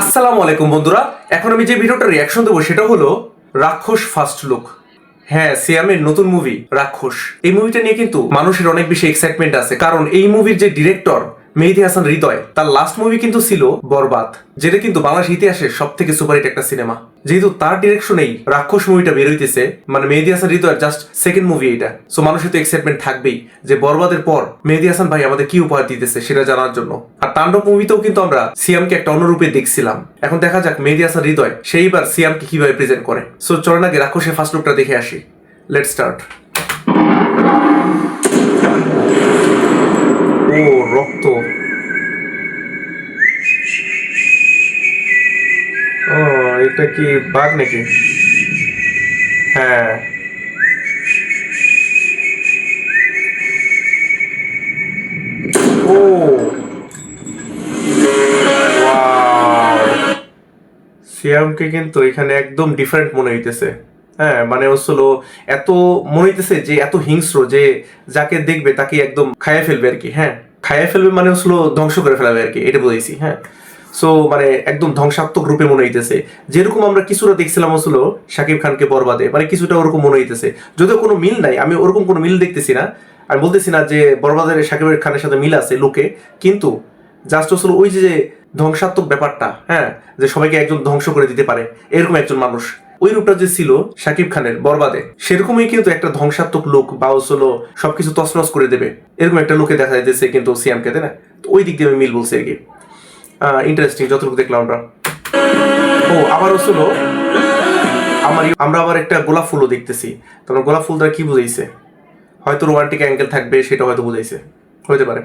আসসালামু আলাইকুম বন্ধুরা, এখন আমি যে ভিডিওটা রিয়াকশন দেবো সেটা হলো রাক্ষস ফার্স্ট লুক। হ্যাঁ, সিয়ামের নতুন মুভি রাক্ষস। এই মুভিটা নিয়ে কিন্তু মানুষের অনেক বেশি এক্সাইটমেন্ট আছে, কারণ এই মুভির যে ডিরেক্টর মেহেদী হাসান হৃদয়, তার লাস্ট মুভি কিন্তু ছিল বরবাদ, যেটা কিন্তু বাংলাদেশ ইতিহাসের সব থেকে সুপারহিট একটা সিনেমা। যেহেতু তার ডিরেকশনেই রাক্ষস মুভিটা বের হইতেছে, মানে মেহেদী হাসান হৃদয়ের জাস্ট সেকেন্ড মুভি এটা, সো মানুষের তো এক্সাইটমেন্ট থাকবেই যে বরবাদের পর মেহেদী হাসান ভাই আমাদের কি উপহার দিতেছে সেটা জানার জন্য। আর তাণ্ডব মুভিতেও কিন্তু আমরা সিয়ামকে একটা অন্যরূপে দেখছিলাম। এখন দেখা যাক মেহেদী হাসান হৃদয় সেইবার সিয়ামকে কিভাবে প্রেজেন্ট করে। সো চলেন আগে রাক্ষসের ফার্স্ট লুকটা দেখে আসি। Let's start. ও রক্ত, ও এটা কি বাঘ নাকি? হ্যাঁ, ও ওয়াও, সিয়ামকে কিন্তু এখানে একদম ডিফারেন্ট মনে হইতেছে। হ্যাঁ, মানে হচ্ছিল এত মনে হইতেছে যে এত হিংস্র যে যাকে দেখবে তাকে একদম খাইয়া ফেলবে আর কি। হ্যাঁ, খাইয়া ফেলবে মানে হচ্ছিল ধ্বংস করে ফেলাবে আর কি, এটা বুঝেছি। হ্যাঁ, সো মানে একদম ধ্বংসাত্মক রূপে মনে হইতেছে, যেরকম আমরা কিছুটা দেখছিলাম হচ্ছিল শাকিব খানকে বরবাদে, মানে কিছুটা ওরকম মনে হইতেছে। যদিও কোনো মিল নাই, আমি ওরকম কোনো মিল দেখতেছি না। আমি বলতেছি না যে বরবাদের শাকিব খানের সাথে মিল আছে লোকে, কিন্তু জাস্ট হচ্ছিল ওই যে ধ্বংসাত্মক ব্যাপারটা, হ্যাঁ, যে সবাইকে একজন ধ্বংস করে দিতে পারে এরকম একজন মানুষ, ওই রূপটা যে ছিল শাকিব খানের বরবাদে, সেরকমই কিন্তু একটা ধ্বংসাত্মক লোক বা হলো সবকিছু তছনছ করে দেবে এরকম একটা লোকে দেখা যাইতেছে কিন্তু সিয়ামকে, তাই না? তো ওই দিক দিয়ে আমি মিল বলছি আর কি। ইন্টারেস্টিং যতটুকু দেখলাম আমরা। ও আবার হচ্ছিল আমরা আবার একটা গোলাপ ফুলও দেখতেছি। তারপর গোলাপ ফুল দ্বারা কি বুঝাইছে? হয়তো রোমান্টিক অ্যাঙ্গেল থাকবে, সেটা হয়তো বুঝাইছে, হইতে পারে।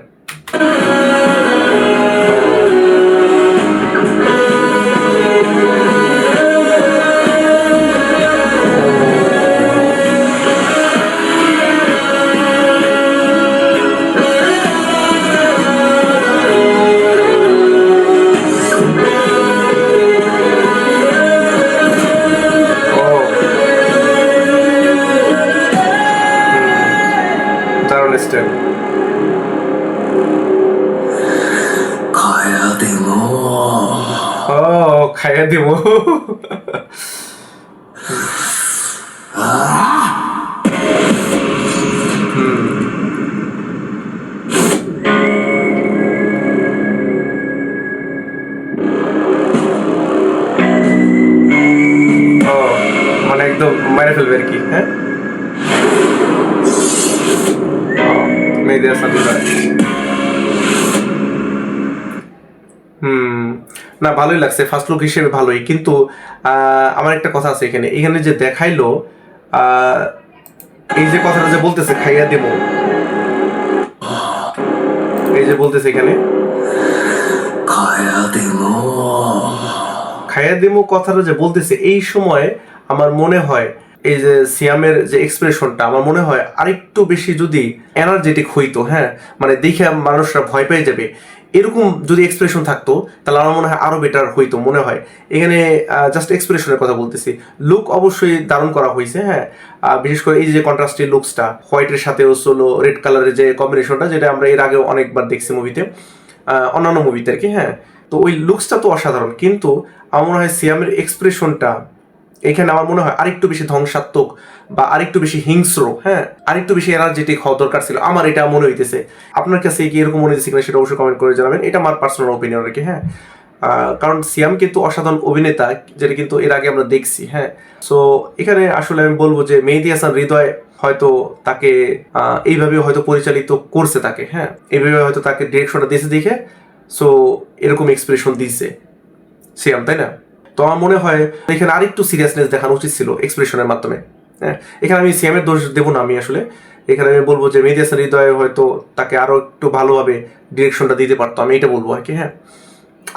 দারুণ স্টাইল। খায়া দেবো। ও খাইয়া দিব। ও মানে একদম মেরে ফেলবে আর কি। হ্যাঁ, মেহেদী হাসান হৃদয়। না, ভালোই লাগছে ফার্স্ট লুক হিসেবে, ভালোই। কিন্তু আমার একটা কথা আছে এখানে, এখানে যে দেখাইলো আহ, এই যে কথাটা যে বলতেছে খাইয়া দেবো, এই যে বলতেছে এখানে খায়া দেবো। খাইয়া দেবো কথাটা যে বলতেছে, এই সময় আমার মনে হয় এই যে সিয়ামের যে এক্সপ্রেশনটা, আমার মনে হয় আরেকটু বেশি যদি এনার্জেটিক হইতো, হ্যাঁ, মানে দেখে মানুষরা ভয় পেয়ে যাবে এরকম যদি এক্সপ্রেশন থাকতো, তাহলে আমার মনে হয় আরো বেটার হইতো মনে হয়। এখানে জাস্ট এক্সপ্রেশনের কথা বলতেছি। লুক অবশ্যই দারুণ করা হয়েছে, হ্যাঁ, বিশেষ করে এই যে কন্ট্রাস্টের লুকসটা, হোয়াইটের সাথে হলো রেড কালারের যে কম্বিনেশনটা, যেটা আমরা এর আগেও অনেকবার দেখছি মুভিতে, অন্যান্য মুভিতে আর কি। হ্যাঁ, তো ওই লুকসটা তো অসাধারণ, কিন্তু আমার মনে হয় সিয়ামের এক্সপ্রেশনটা এখানে আমার মনে হয় আরেকটু বেশি ধ্বংসাত্মক বা আরেকটু বেশি হিংস্র, হ্যাঁ, আরেকটু বেশি এনার্জেটিক হওয়া দরকার ছিল, আমার এটা মনে হইতেছে। আপনার কাছে কি এরকম মনে হইতেছে কিনা সেটা অবশ্যই কমেন্ট করে জানাবেন, এটা আমার পার্সোনাল ওপিনিয়ন আর কি। হ্যাঁ, কারণ সিয়াম কিন্তু অসাধারণ অভিনেতা, যেটা কিন্তু এর আগে আমরা দেখছি। হ্যাঁ, সো এখানে আসলে আমি বলবো যে মেহেদী হাসান হৃদয় হয়তো তাকে এইভাবে হয়তো পরিচালিত করছে তাকে, হ্যাঁ, এইভাবে হয়তো তাকে ডিরেকশনটা দিয়েছে দেখে, সো এরকম এক্সপ্রেশন দিয়েছে সিয়াম, তাই না? তো আমার মনে হয় এখানে আরেকটু সিরিয়াসনেস দেখানো উচিত ছিল এক্সপ্রেশনের মাধ্যমে। হ্যাঁ, এখানে আমি সিয়ামের দোষ দেবো না, আমি আসলে এখানে আমি বলবো যে মেহেদী হাসান হৃদয় হয়তো তাকে আরো একটু ভালোভাবে ডিরেকশনটা দিতে পারতো, আমি এটা বলবো আর কি। হ্যাঁ,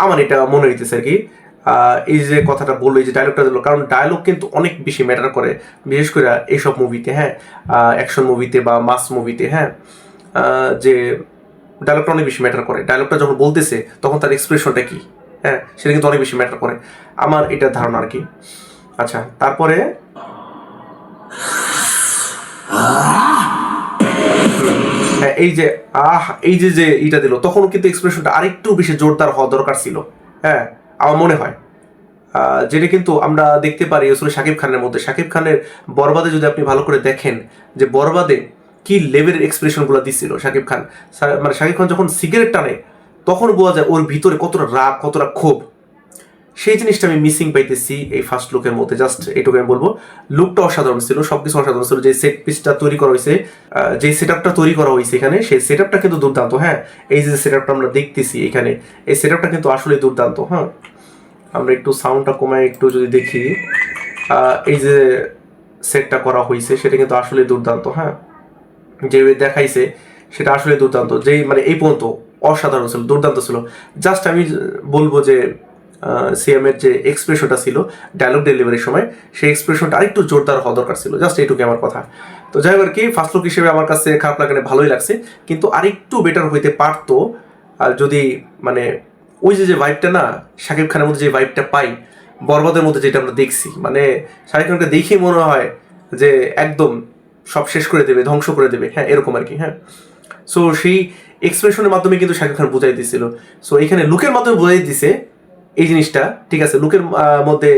আমার এটা মনে হইতেছে আর কি। এই যে কথাটা বললো, এই যে ডায়লগটা দিল, কারণ ডায়লগ কিন্তু অনেক বেশি ম্যাটার করে, বিশেষ করে এইসব মুভিতে, হ্যাঁ, অ্যাকশন মুভিতে বা মাস মুভিতে। হ্যাঁ, যে ডায়লগটা অনেক বেশি ম্যাটার করে, ডায়লগটা যখন বলতেছে তখন তার এক্সপ্রেশনটা কি, হ্যাঁ, সেটা কিন্তু অনেক বেশি ম্যাটার করে, আমার এটা ধারণা আর কি। আচ্ছা, তারপরে হ্যাঁ, এই যে এই যে যে ইটা দিল, তখনও কিন্তু এক্সপ্রেশনটা আরেকটু বেশি জোরদার হওয়া দরকার ছিল। হ্যাঁ, আমার মনে হয়। যেটা কিন্তু আমরা দেখতে পারি আসলে শাকিব খানের মধ্যে। শাকিব খানের বরবাদে যদি আপনি ভালো করে দেখেন যে বরবাদে কি লেভেলের এক্সপ্রেশনগুলো দিচ্ছিল শাকিব খান, মানে শাকিব খান যখন সিগারেট টানে তখন বোঝা যায় ওর ভিতরে কতটা রাগ, কতটা ক্ষোভ। সেই জিনিসটা আমি মিসিং পাইতেছি এই ফার্স্ট লুকের মধ্যে। জাস্ট এটুকু আমি বলবো, লুকটা অসাধারণ ছিল, সবকিছু অসাধারণ ছিল। যে সেট পিসটা তৈরি করা হয়েছে, যে সেট আপটা তৈরি করা হয়েছে এখানে, সেই সেট আপটা কিন্তু দুর্দান্ত। হ্যাঁ, এই যে সেট আপটা আমরা দেখতেছি এখানে, এই সেট আপটা কিন্তু আসলে দুর্দান্ত। হ্যাঁ, আমরা একটু সাউন্ডটা কমায় একটু যদি দেখি, এই যে সেটটা করা হয়েছে সেটা কিন্তু আসলে দুর্দান্ত। হ্যাঁ, যে দেখাইছে সেটা আসলে দুর্দান্ত। যেই মানে এই পর্যন্ত অসাধারণ ছিল, দুর্দান্ত ছিল। জাস্ট আমি বলবো যে সিএমের যে এক্সপ্রেশনটা ছিল ডায়লগ ডেলিভারির সময়, সেই এক্সপ্রেশনটা আরেকটু জোরদার হওয়া দরকার ছিল। জাস্ট এইটুকু আমার কথা। তো যাই হোক আর কি, ফার্স্ট লুক হিসেবে আমার কাছে খারাপ লাগে না, ভালোই লাগছে, কিন্তু আরেকটু বেটার হইতে পারতো। আর যদি মানে ওই যে ভাইবটা না, শাকিব খানের মধ্যে যে ভাইবটা পাই বরবাদের মধ্যে, যেটা আমরা দেখছি, মানে শাকিব খানকে দেখেই মনে হয় যে একদম সব শেষ করে দেবে, ধ্বংস করে দেবে। হ্যাঁ, এরকম আর কি। হ্যাঁ, সো সেই এক্সপ্রেশনের মাধ্যমে কিন্তু শাকিব খান বুঝাই দিছিল। সো এখানে লুকের মাধ্যমে বুঝাই দিছে এই জিনিসটা, ঠিক আছে। লুকের মধ্যে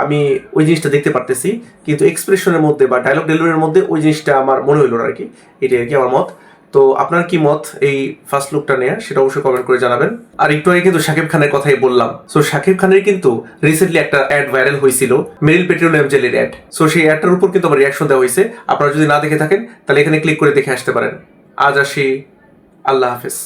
আমি ওই জিনিসটা দেখতে পারতেছি, কিন্তু এক্সপ্রেশনের মধ্যে বা ডায়লগ ডেলিভারির মধ্যে ওই জিনিসটা আমার মনে হইল না আর কি। এটাই আর কি আমার মত। তো আপনার কি মত এই ফার্স্ট লুকটা নিয়ে, সেটা অবশ্যই কমেন্ট করে জানাবেন। আর একটু আগে কিন্তু শাকিব খানের কথাই বললাম। সো শাকিব খানের কিন্তু রিসেন্টলি একটা অ্যাড ভাইরাল হয়েছিল, মেরিল পেট্রোলিয়াম জেলের অ্যাড। সো সেই অ্যাডটার উপর কিন্তু আমার রিয়াকশন দেওয়া হয়েছে। আপনারা যদি না দেখে থাকেন তাহলে এখানে ক্লিক করে দেখে আসতে পারেন। আজ আসি, আল্লাহ হাফেজ।